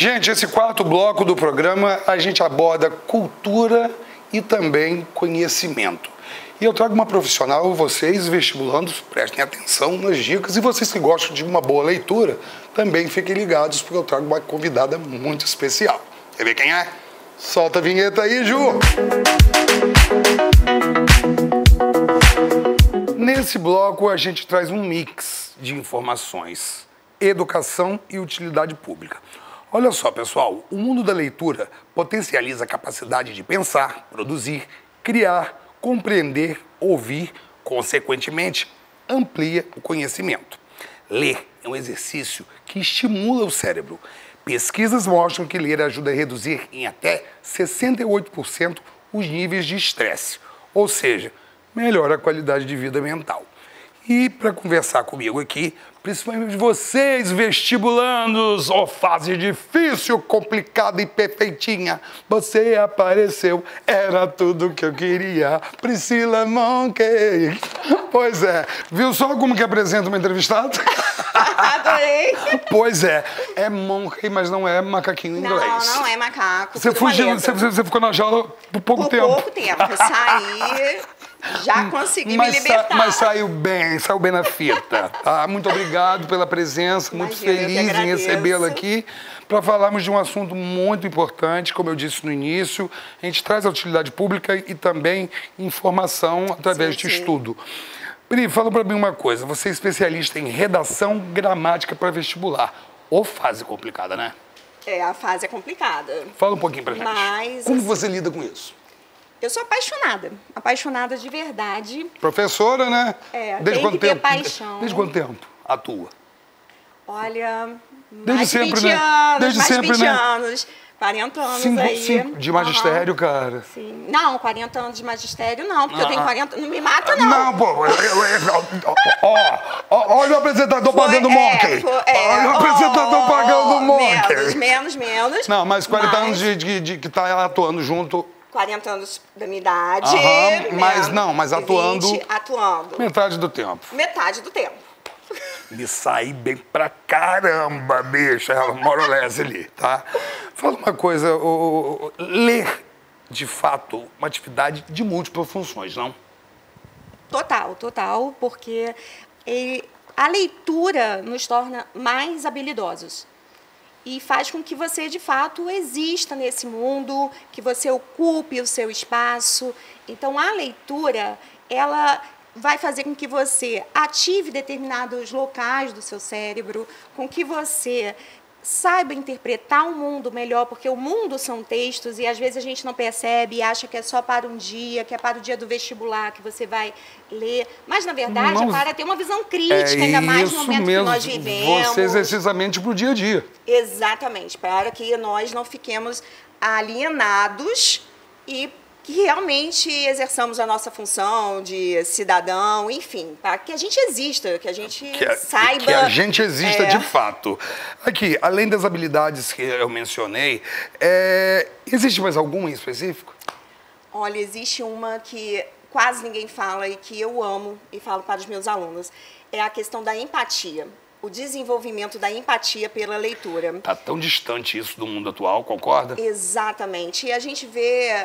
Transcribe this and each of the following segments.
Gente, esse quarto bloco do programa a gente aborda cultura e também conhecimento. E eu trago uma profissional, vocês vestibulandos, prestem atenção nas dicas, e vocês que gostam de uma boa leitura, também fiquem ligados, porque eu trago uma convidada muito especial. Quer ver quem é? Solta a vinheta aí, Ju! Nesse bloco a gente traz um mix de informações, educação e utilidade pública. Olha só, pessoal, o mundo da leitura potencializa a capacidade de pensar, produzir, criar, compreender, ouvir, consequentemente, amplia o conhecimento. Ler é um exercício que estimula o cérebro. Pesquisas mostram que ler ajuda a reduzir em até 68% os níveis de estresse, ou seja, melhora a qualidade de vida mental. E para conversar comigo aqui, principalmente vocês vestibulandos, fase difícil, complicada e perfeitinha, você apareceu, era tudo que eu queria, Priscila Monkey. Pois é, viu só como que apresenta uma entrevistada? Adorei. Pois é monkey, mas não é macaquinho em inglês. Não é macaco. Você ficou na jaula por pouco tempo. Por pouco tempo, eu saí... Já consegui me libertar. Mas saiu bem na fita. Tá? Muito obrigado pela presença, muito feliz em recebê-la aqui para falarmos de um assunto muito importante, como eu disse no início. A gente traz a utilidade pública e também informação através de estudo. Pri, fala para mim uma coisa, você é especialista em redação gramática para vestibular. Ou fase complicada, né? É, a fase é complicada. Fala um pouquinho pra gente. Mas, como você lida com isso? Eu sou apaixonada de verdade. Professora, né? Desde quanto tempo? Paixão. Desde quanto tempo atua? Olha, desde mais sempre, 20 né? anos, desde mais sempre, 20 né? anos, 40 anos de magistério, cara. Sim. Não, 40 anos de magistério não, porque eu tenho 40, não me mata não. Não, pô, olha o apresentador pagando monkey. Olha o apresentador pagando monkey. Menos. Não, mas 40 anos de que tá atuando junto... 40 anos da minha idade. Mas atuando... 20, atuando. Metade do tempo. Metade do tempo. Me saí bem pra caramba, bicho. Ela mora ali, tá? Fala uma coisa, ler, de fato, uma atividade de múltiplas funções, não? Total, porque a leitura nos torna mais habilidosos. E faz com que você, de fato, exista nesse mundo, que você ocupe o seu espaço. Então, a leitura, ela vai fazer com que você ative determinados locais do seu cérebro, com que você saiba interpretar o mundo melhor, porque o mundo são textos e às vezes a gente não percebe e acha que é só para um dia, que é para o dia do vestibular que você vai ler. Mas, na verdade, é para ter uma visão crítica, ainda mais no momento que nós vivemos. Você exercitamente para o dia a dia. Exatamente, para que nós não fiquemos alienados e que realmente exerçamos a nossa função de cidadão, enfim, para que a gente exista, que a gente saiba... Que a gente exista de fato. Aqui, além das habilidades que eu mencionei, existe mais alguma em específico? Olha, existe uma que quase ninguém fala e que eu amo e falo para os meus alunos. É a questão da empatia. O desenvolvimento da empatia pela leitura. Está tão distante isso do mundo atual, concorda? Exatamente. E a gente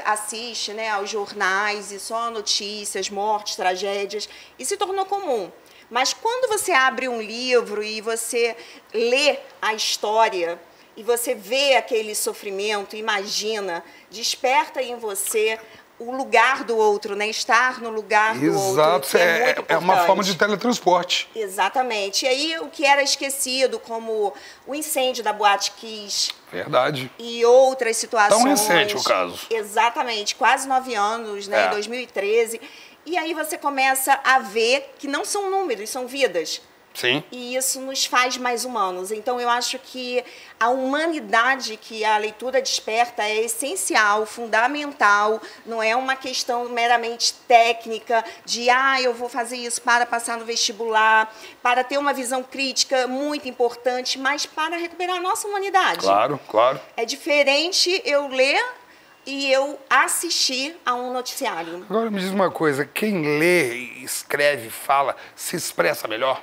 assiste, né, aos jornais e só notícias, mortes, tragédias, e se tornou comum. Mas quando você abre um livro e você lê a história e você vê aquele sofrimento, imagina, desperta em você o lugar do outro, né? Estar no lugar do outro. Que é muito importante. É uma forma de teletransporte. Exatamente. E aí o que era esquecido, como o incêndio da Boate Kiss. Verdade. E outras situações. Tão recente o caso. Exatamente. Quase 9 anos, né? Em 2013. E aí você começa a ver que não são números, são vidas. Sim. E isso nos faz mais humanos. Então, eu acho que a humanidade que a leitura desperta é essencial, fundamental. Não é uma questão meramente técnica de, eu vou fazer isso para passar no vestibular, para ter uma visão crítica muito importante, mas para recuperar a nossa humanidade. Claro, claro. É diferente eu ler e eu assistir a um noticiário. Agora, me diz uma coisa, quem lê, escreve, fala, se expressa melhor?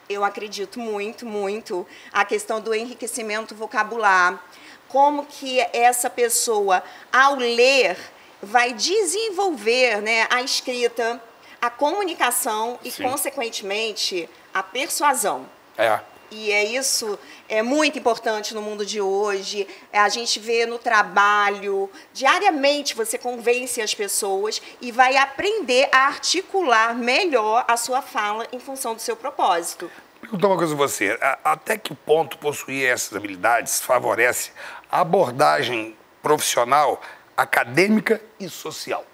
Eu acredito muito, muito. A questão do enriquecimento vocabular. Como que essa pessoa, ao ler, vai desenvolver, né, a escrita, a comunicação e, Sim. consequentemente, a persuasão. É. E isso é muito importante no mundo de hoje. A gente vê no trabalho, diariamente você convence as pessoas e vai aprender a articular melhor a sua fala em função do seu propósito. Vou perguntar uma coisa a você. Até que ponto possuir essas habilidades favorece a abordagem profissional, acadêmica e social?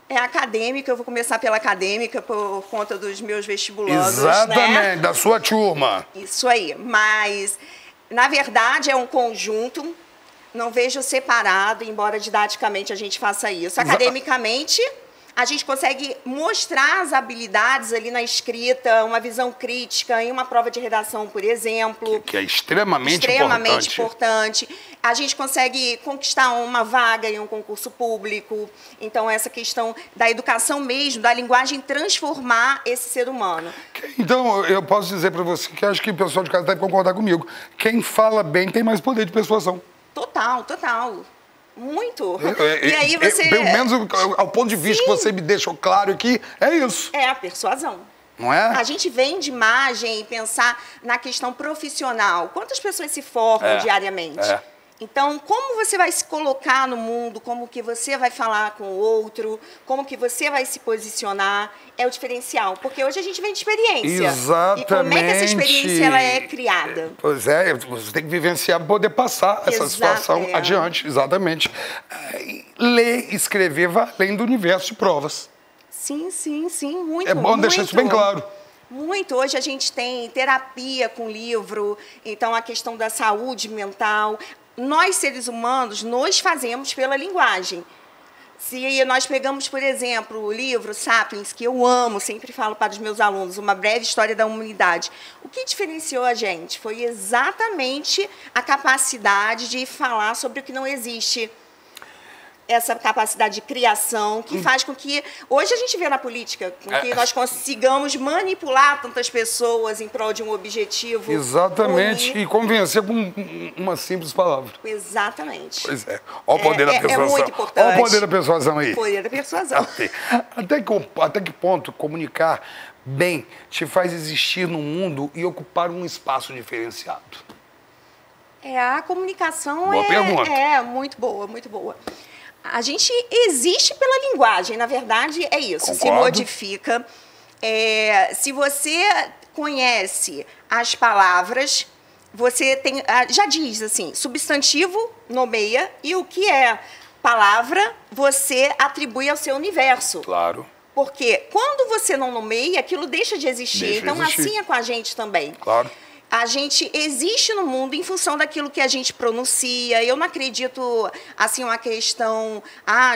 É acadêmica, eu vou começar pela acadêmica por conta dos meus vestibulandos, Exatamente, né? da sua turma. Isso aí, mas na verdade é um conjunto, não vejo separado, embora didaticamente a gente faça isso. Academicamente, a gente consegue mostrar as habilidades ali na escrita, uma visão crítica em uma prova de redação, por exemplo. Que é extremamente importante. A gente consegue conquistar uma vaga em um concurso público. Então, essa questão da educação mesmo, da linguagem, transformar esse ser humano. Então, eu posso dizer para você que acho que o pessoal de casa deve concordar comigo. Quem fala bem tem mais poder de persuasão. Total, total. Muito. E aí você... Pelo menos ao ponto de vista que você me deixou claro aqui, é isso. É a persuasão. Não é? A gente vem de imagem e pensar na questão profissional. Quantas pessoas se formam diariamente? Então, como você vai se colocar no mundo, como que você vai falar com o outro, como que você vai se posicionar, é o diferencial. Porque hoje a gente vem de experiência. Exatamente. E como é que essa experiência ela é criada? Pois é, você tem que vivenciar para poder passar essa situação adiante. Exatamente. Ler, escrever vai além do universo de provas. Sim, sim, sim. Muito, é bom deixar isso bem claro. Muito. Hoje a gente tem terapia com livro, então a questão da saúde mental. Nós, seres humanos, nos fazemos pela linguagem. Se nós pegamos, por exemplo, o livro Sapiens, que eu amo, sempre falo para os meus alunos, Uma Breve História da Humanidade, o que diferenciou a gente foi exatamente a capacidade de falar sobre o que não existe. Essa capacidade de criação que faz com que... Hoje a gente vê na política com que nós consigamos manipular tantas pessoas em prol de um objetivo. Exatamente. E convencer com uma simples palavra. Exatamente. Pois é. Olha o poder da persuasão. É muito importante. Olha o poder da persuasão aí. O poder da persuasão. Até que ponto comunicar bem te faz existir no mundo e ocupar um espaço diferenciado? A comunicação boa pergunta. É muito boa, muito boa. A gente existe pela linguagem, na verdade é isso, Concordo. se modifica. Se você conhece as palavras, você tem, já diz assim, substantivo nomeia e o que é palavra você atribui ao seu universo. Claro. Porque quando você não nomeia, aquilo deixa de existir. Então assim é com a gente também. Claro. A gente existe no mundo em função daquilo que a gente pronuncia. Eu não acredito, assim, uma questão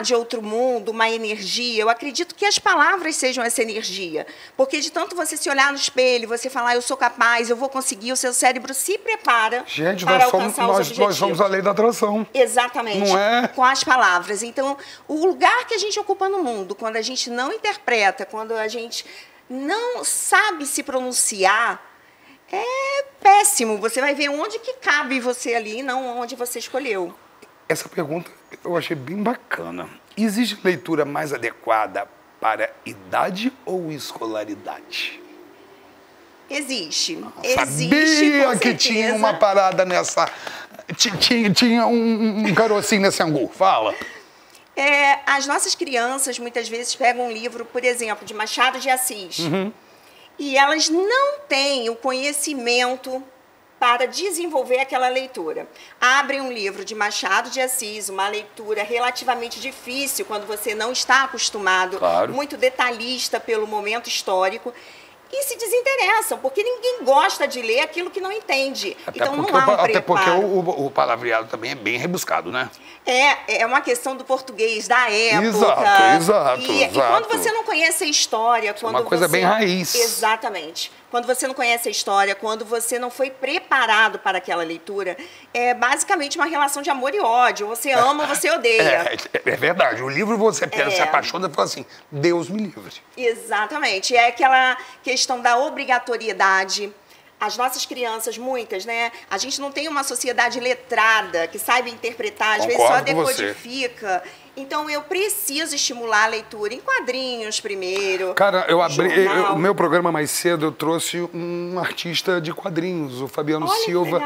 de outro mundo, uma energia. Eu acredito que as palavras sejam essa energia. Porque de tanto você se olhar no espelho, você falar, eu sou capaz, eu vou conseguir, o seu cérebro se prepara para alcançar os objetivos. Nós somos a lei da atração. Exatamente. Não é? Com as palavras. Então, o lugar que a gente ocupa no mundo, quando a gente não interpreta, quando a gente não sabe se pronunciar, é péssimo. Você vai ver onde que cabe você ali, não onde você escolheu. Essa pergunta eu achei bem bacana. Existe leitura mais adequada para idade ou escolaridade? Existe. Sabia com que certeza. tinha uma parada nessa... Tinha um carocinho nesse angu. Fala. As nossas crianças, muitas vezes, pegam um livro, por exemplo, de Machado de Assis. E elas não têm o conhecimento para desenvolver aquela leitura. Abrem um livro de Machado de Assis, uma leitura relativamente difícil, quando você não está acostumado, muito detalhista pelo momento histórico, e se desinteressam, porque ninguém gosta de ler aquilo que não entende. Então não há um preparo. Até porque o palavreado também é bem rebuscado, né? É uma questão do português da época. Exato. E quando você não conhece a história... Quando uma coisa bem raiz. Exatamente. Quando você não conhece a história, quando você não foi preparado para aquela leitura, é basicamente uma relação de amor e ódio. Você ama ou você odeia. É verdade. O livro você se apaixona e fala assim, Deus me livre. Exatamente. É aquela questão questão da obrigatoriedade. As nossas crianças, muitas, né? A gente não tem uma sociedade letrada que saiba interpretar, às vezes só decodifica. Então, eu preciso estimular a leitura em quadrinhos primeiro. Cara, o meu programa mais cedo, eu trouxe um artista de quadrinhos, o Fabiano Silva.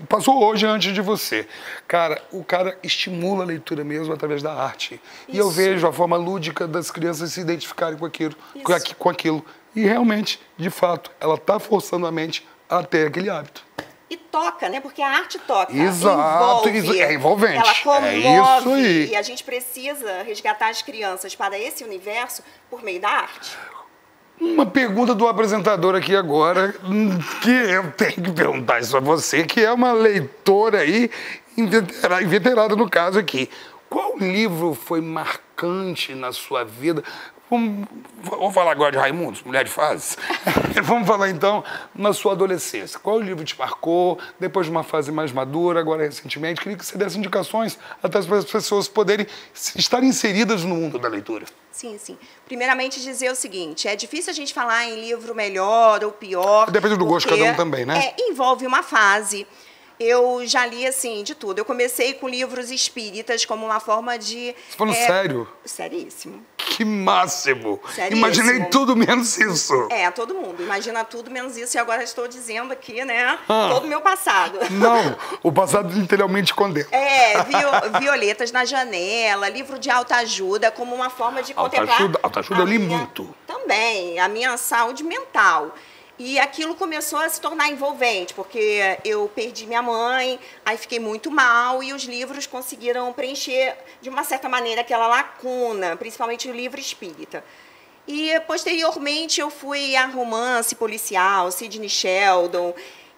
Passou hoje antes de você. Cara, o cara estimula a leitura mesmo através da arte. Isso. E eu vejo a forma lúdica das crianças se identificarem com aquilo. E realmente, de fato, ela está forçando a mente a ter aquele hábito. E toca, né? Porque a arte toca. Exato, é envolvente. Ela comove. É isso aí. E a gente precisa resgatar as crianças para esse universo por meio da arte. Uma pergunta do apresentador aqui agora, que eu tenho que perguntar isso a você, que é uma leitora aí, inveterada no caso aqui. Qual livro foi marcante na sua vida? Vamos falar agora de Raimundos, Mulher de Fases? Vamos falar então na sua adolescência. Qual livro te marcou, depois de uma fase mais madura, agora recentemente? Queria que você desse indicações até para as pessoas poderem estar inseridas no mundo da leitura. Sim, sim. Primeiramente dizer o seguinte, é difícil a gente falar em livro melhor ou pior. Depende do gosto de cada um também, né? Envolve uma fase. Eu já li, assim, de tudo. Eu comecei com livros espíritas como uma forma de... Você falando sério? Seríssimo. Que máximo! Seríssimo. Imaginei tudo menos isso. Todo mundo. Imagina tudo menos isso. E agora estou dizendo aqui, né, todo o meu passado. Não, o passado literalmente condena. Violetas na Janela, livro de autoajuda, como uma forma de contemplar... Autoajuda eu li muito. Também, a minha saúde mental. E aquilo começou a se tornar envolvente, porque eu perdi minha mãe, aí fiquei muito mal, e os livros conseguiram preencher, de uma certa maneira, aquela lacuna, principalmente o livro espírita. E, posteriormente, eu fui a romance policial, Sidney Sheldon,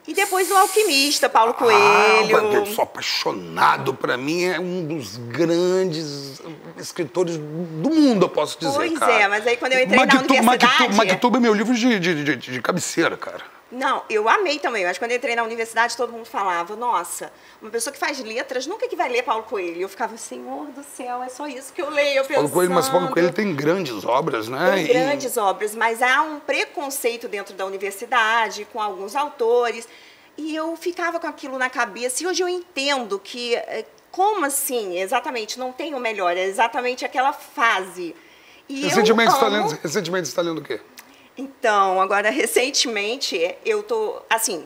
e depois o Alquimista, Paulo Coelho. Eu sou apaixonado, para mim é um dos grandes escritores do mundo, eu posso dizer, pois cara. Mas aí quando eu entrei na universidade... Maquituba é meu livro de cabeceira, cara. Não, eu amei também, mas quando eu entrei na universidade todo mundo falava, nossa, uma pessoa que faz letras nunca que vai ler Paulo Coelho. Eu ficava, Senhor do céu, é só isso que eu leio, Mas Paulo Coelho tem grandes obras, né? Tem grandes obras, mas há um preconceito dentro da universidade com alguns autores, e eu ficava com aquilo na cabeça, e hoje eu entendo que, como assim, exatamente, não tem o melhor, é exatamente aquela fase. E recentemente você está lendo o quê? Então, agora, recentemente, eu tô, assim,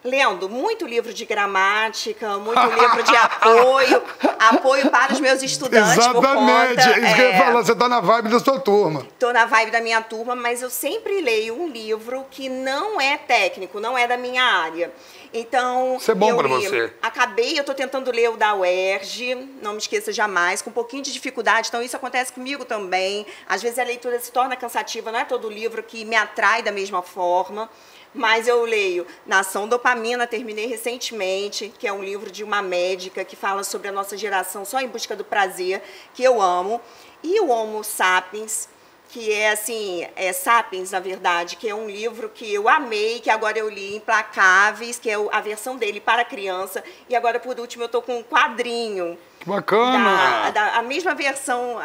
lendo muito livro de gramática, muito livro de apoio para os meus estudantes. Exatamente, por conta, isso que eu ia falar, você está na vibe da sua turma. Estou na vibe da minha turma, mas eu sempre leio um livro que não é técnico, não é da minha área. Então, isso é bom para você. Eu estou tentando ler o da UERJ, não me esqueça jamais, com um pouquinho de dificuldade, então isso acontece comigo também. Às vezes a leitura se torna cansativa, não é todo livro que me atrai da mesma forma, mas eu leio Nação Dopamina, terminei recentemente, que é um livro de uma médica que fala sobre a nossa geração só em busca do prazer, que eu amo, e o Homo Sapiens, que é assim, Sapiens, na verdade, que é um livro que eu amei, que agora eu li Implacáveis, que é a versão dele para criança, e agora, por último, eu estou com um quadrinho. Que bacana! A mesma versão,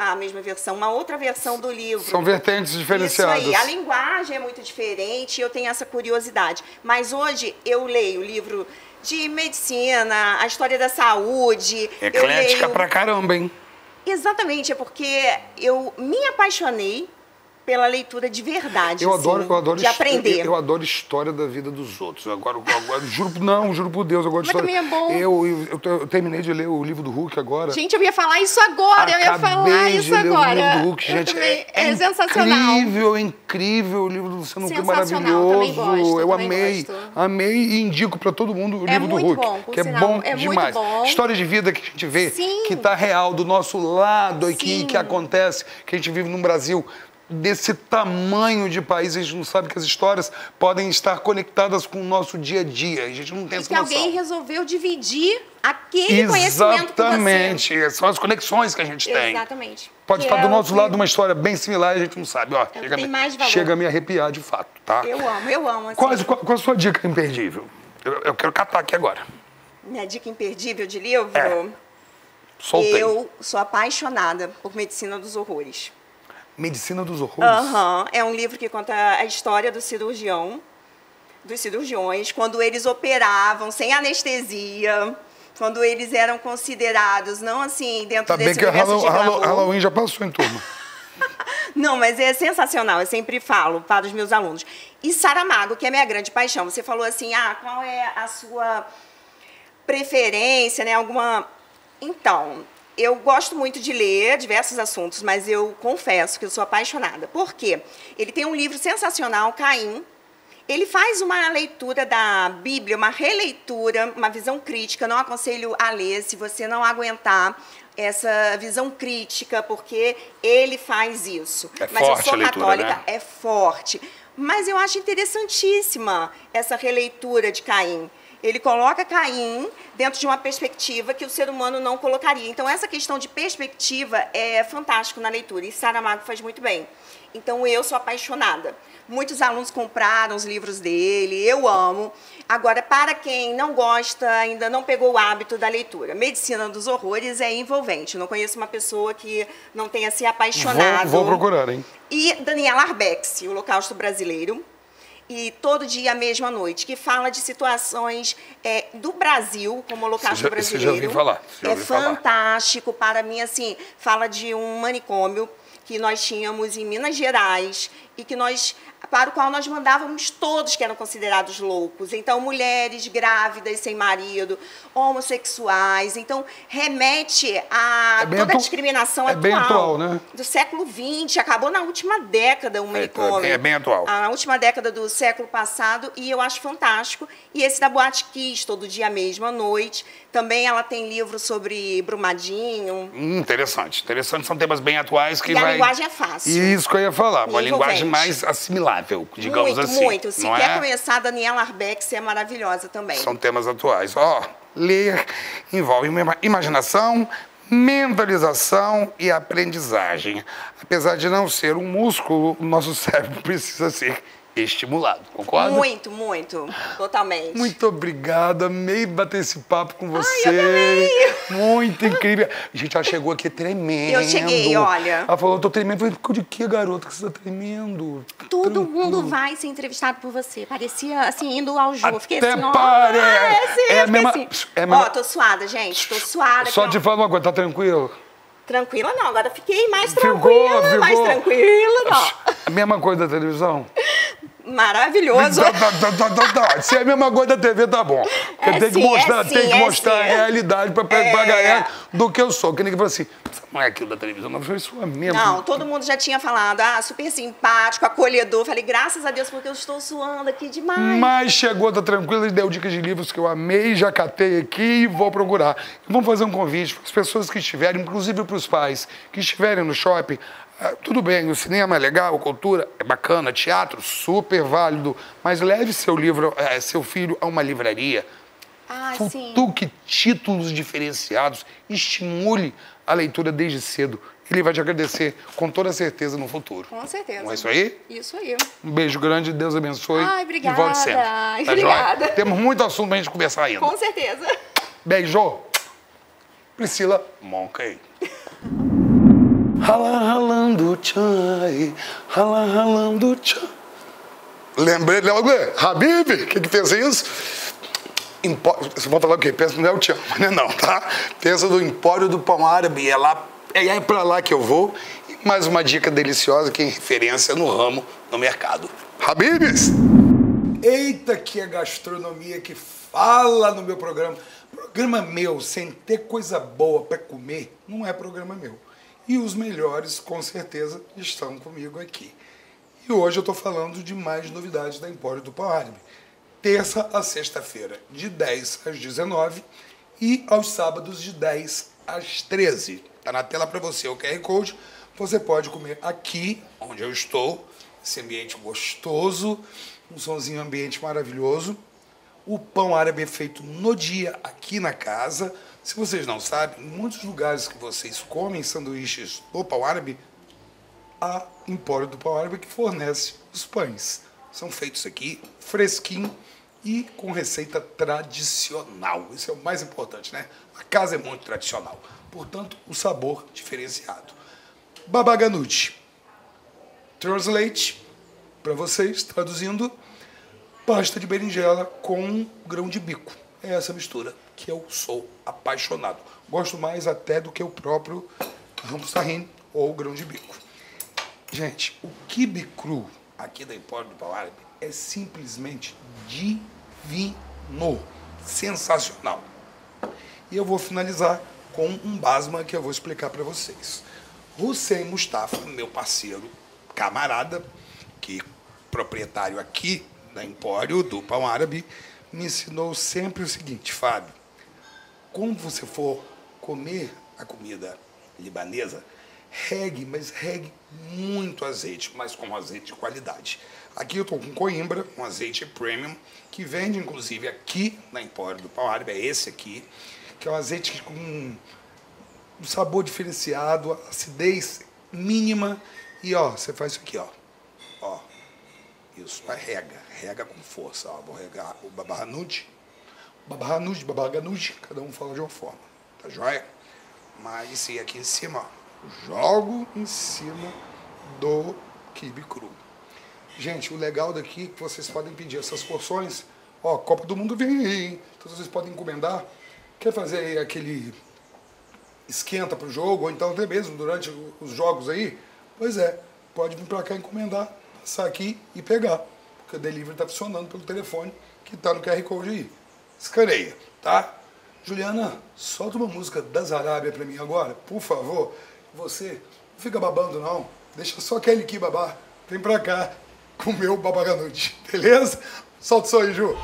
uma outra versão do livro. São vertentes diferenciadas. Isso aí, a linguagem é muito diferente, eu tenho essa curiosidade. Mas hoje eu leio livro de medicina, a história da saúde. Eclética pra caramba, hein? Exatamente, é porque eu me apaixonei pela leitura de verdade, eu adoro de aprender. Eu adoro história da vida dos outros. Agora juro por Deus, eu gosto de história. Também é bom. Eu terminei de ler o livro do Hulk agora. Gente, eu ia falar isso agora, Acabei de ler o livro do Hulk, gente. É sensacional. É incrível, o livro do Luciano Huck é maravilhoso. Gosto, eu amei e indico para todo mundo o livro do Hulk, que é bom demais. História de vida que a gente vê, que está real, do nosso lado aqui, que acontece, que a gente vive no Brasil. Desse tamanho de país, a gente não sabe que as histórias podem estar conectadas com o nosso dia a dia. A gente não tem essa noção. E que alguém resolveu dividir aquele conhecimento com você. Exatamente. São as conexões que a gente tem. Exatamente. Pode estar do nosso lado uma história bem similar e a gente não sabe. Ó, chega a me arrepiar de fato, tá? Eu amo. Assim. Qual a sua dica imperdível? Eu quero catar aqui agora. Minha dica imperdível de livro? Soltei. Eu sou apaixonada por Medicina dos Horrores. Medicina dos Horrores? É um livro que conta a história dos cirurgiões, quando eles operavam sem anestesia, quando eles eram considerados, não assim, dentro Tá bem desse que universo de glamour. Halloween já passou em turma. Não, mas é sensacional, eu sempre falo para os meus alunos. E Saramago, que é minha grande paixão. Você falou assim, qual é a sua preferência, né? Então, eu gosto muito de ler diversos assuntos, mas eu confesso que eu sou apaixonada. Por quê? Ele tem um livro sensacional, Caim. Ele faz uma leitura da Bíblia, uma releitura, uma visão crítica. Não aconselho a ler se você não aguentar essa visão crítica, porque ele faz isso. Mas eu sou católica, né? É forte. Mas eu acho interessantíssima essa releitura de Caim. Ele coloca Caim dentro de uma perspectiva que o ser humano não colocaria. Então, essa questão de perspectiva é fantástico na leitura, e Saramago faz muito bem. Então, eu sou apaixonada. Muitos alunos compraram os livros dele, eu amo. Agora, para quem não gosta, ainda não pegou o hábito da leitura, Medicina dos Horrores é envolvente. Não conheço uma pessoa que não tenha se apaixonado. Vou procurar, hein? E Daniela Arbex, O Holocausto Brasileiro. E Todo Dia, a Mesma Noite, que fala de situações do Brasil, como o Holocausto Brasileiro. Você já ouviu falar? Fantástico, para mim, assim, fala de um manicômio que nós tínhamos em Minas Gerais e para o qual nós mandávamos todos que eram considerados loucos. Então, mulheres grávidas sem marido, homossexuais. Então, remete a toda a discriminação atual. É bem atual, né? Do século XX, acabou na última década o manicômio. É bem atual. Na última década do século passado, e eu acho fantástico. E esse da Boate Kiss, Todo Dia, a Mesma Noite. Também ela tem livro sobre Brumadinho. Interessante. São temas bem atuais que a linguagem é fácil. Isso que eu ia falar. Uma linguagem mais assimilável, digamos assim. Muito. Se quer começar, Daniela Arbex é maravilhosa também. São temas atuais. Ler envolve imaginação, mentalização e aprendizagem. Apesar de não ser um músculo, o nosso cérebro precisa ser estimulado, concorda? Muito, totalmente. Muito obrigada, amei bater esse papo com você. Ai, eu amei. Muito incrível. Gente, ela chegou aqui tremendo. Eu cheguei, olha. Ela falou, eu tô tremendo. Eu falei, de que, garota, que você tá tremendo? Todo mundo vai ser entrevistado por você. Parecia, assim, indo ao jogo. Fiquei Até assim, tô suada, gente. Tô suada. Só te falar uma coisa, tá tranquilo? Tranquila não, agora fiquei mais tranquila. Ficou. Mais tranquila, não. A mesma coisa da televisão? Maravilhoso. Se é a mesma coisa da TV, tá bom. Porque tem que mostrar a realidade pra galera do que eu sou. Que ninguém fala assim, não é aquilo da televisão, não, isso é mesmo. Não, todo mundo já tinha falado, super simpático, acolhedor. Falei, graças a Deus, porque eu estou suando aqui demais. Mas chegou, tá tranquila, e deu dicas de livros que eu amei, já catei aqui e vou procurar. E vamos fazer um convite para as pessoas que estiverem, inclusive para os pais, que estiverem no shopping. Tudo bem, o cinema é legal, a cultura é bacana, teatro super válido, mas leve seu filho a uma livraria. Futuque títulos diferenciados, estimule a leitura desde cedo. Ele vai te agradecer com toda certeza no futuro. Com certeza. Não é isso aí? Isso aí. Um beijo grande, Deus abençoe. Obrigada. E volte sempre. Tá Obrigada. Joia? Temos muito assunto pra gente conversar ainda. Com certeza. Beijo. Priscila Moncay. Ralando chai, ralando chai. Lembrei logo, Habib, que fez isso? Vocês vão falar o quê? Pensa no El Chan, mas não é não, tá? Pensa no Empório do Pão Árabe, é pra lá que eu vou. E mais uma dica deliciosa que é referência no ramo, no mercado. Habibs! Eita, que é gastronomia que fala no meu programa. Programa meu, sem ter coisa boa pra comer, não é programa meu. E os melhores, com certeza, estão comigo aqui. E hoje eu estou falando de mais novidades da Empório do Pão Árabe. Terça a sexta-feira, de 10 às 19 e aos sábados, de 10 às 13. Está na tela para você o QR Code. Você pode comer aqui, onde eu estou, esse ambiente gostoso, um sonzinho ambiente maravilhoso. O pão árabe é feito no dia, aqui na casa. Se vocês não sabem, em muitos lugares que vocês comem sanduíches do pão árabe, a Empório do Pão Árabe que fornece os pães. São feitos aqui, fresquinho e com receita tradicional. Isso é o mais importante, né? A casa é muito tradicional. Portanto, o sabor diferenciado. Baba Ganoush. Translate, para vocês, traduzindo, pasta de berinjela com grão de bico. É essa mistura que eu sou apaixonado. Gosto mais até do que o próprio hummus tahine ou grão de bico. Gente, o quibe cru aqui da Empório do Pão Árabe é simplesmente divino, sensacional. E eu vou finalizar com um basma que eu vou explicar para vocês. Hussein Mustafa, meu parceiro, camarada, que proprietário aqui da Empório do Pão Árabe, me ensinou sempre o seguinte: Fábio, quando você for comer a comida libanesa, mas regue muito azeite, mas com azeite de qualidade. Aqui eu estou com Coimbra, um azeite premium, que vende inclusive aqui na Empório do Pão Árabe, é esse aqui, que é um azeite com um sabor diferenciado, acidez mínima, e ó, você faz isso aqui, ó, isso, vai rega com força, ó, vou regar o baba ganoush, cada um fala de uma forma, tá joia? Mas esse aqui em cima, ó, jogo em cima do quibe cru. Gente, o legal daqui é que vocês podem pedir essas porções. Ó, Copa do Mundo vem aí, hein? Então vocês podem encomendar. Quer fazer aí aquele esquenta pro jogo, ou então até mesmo durante os jogos aí? Pois é, pode vir pra cá encomendar, passar aqui e pegar. Porque o delivery tá funcionando pelo telefone que tá no QR Code aí. Escaneia, tá? Juliana, solta uma música das Arábia pra mim agora, por favor. Você não fica babando não, deixa só aquele aqui babar. Vem pra cá comer o baba ganoush, beleza? Solta o som aí, Ju.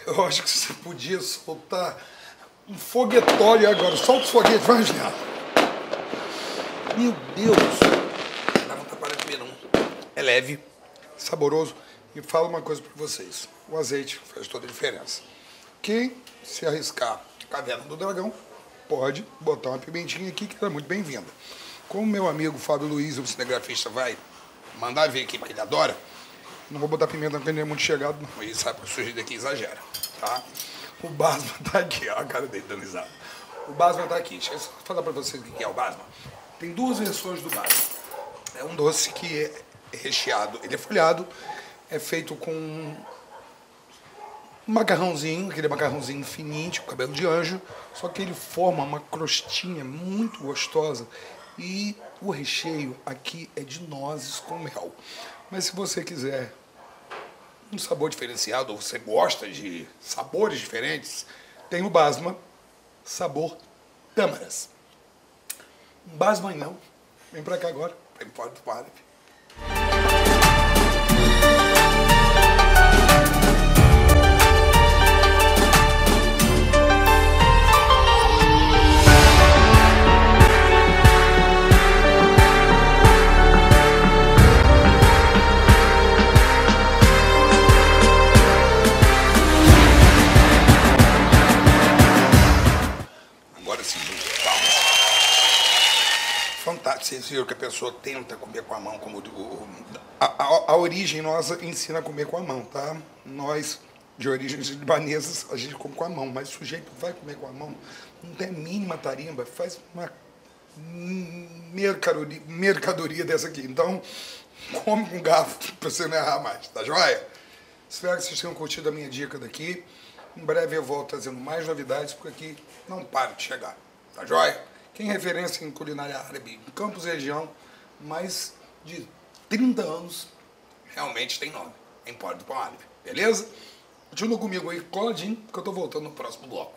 Eu acho que você podia soltar um foguetório agora. Solta os foguetes, vai, Juliana. Meu Deus. Dá vontade para comer, não. É leve, saboroso. E falo uma coisa para vocês. O azeite faz toda a diferença. Quem se arriscar Caverna do Dragão, pode botar uma pimentinha aqui, que é muito bem-vinda. Como meu amigo Fábio Luiz, o cinegrafista, vai mandar ver aqui, porque ele adora, não vou botar pimenta porque ele é muito chegado, não. E sabe que o sujeito aqui exagera, tá? O basma tá aqui, ó, a cara dele dando risada. O basma tá aqui. Deixa eu falar pra vocês o que é o basma. Tem duas versões do basma. É um doce que é recheado, ele é folhado, é feito com um macarrãozinho, aquele macarrãozinho fininho, tipo cabelo de anjo, só que ele forma uma crostinha muito gostosa e o recheio aqui é de nozes com mel. Mas se você quiser um sabor diferenciado, ou você gosta de sabores diferentes, tem o basma, sabor tâmaras. Basma não, vem pra cá agora, pra Empório do Pão Árabe. Fantástico, vocês viram que a pessoa tenta comer com a mão, como a origem nossa ensina a comer com a mão, tá? Nós, de origens libanesas, a gente come com a mão, mas o sujeito vai comer com a mão, não tem a mínima tarimba, faz uma mercadoria dessa aqui. Então, come com garfo pra você não errar mais, tá joia? Espero que vocês tenham curtido a minha dica daqui. Em breve eu volto trazendo mais novidades, porque aqui não para de chegar, tá joia? Quem é referência em culinária árabe em Campos região, mais de 30 anos, realmente tem nome. Empório do Pão Árabe, beleza? Continua comigo aí, coladinho, porque eu tô voltando no próximo bloco.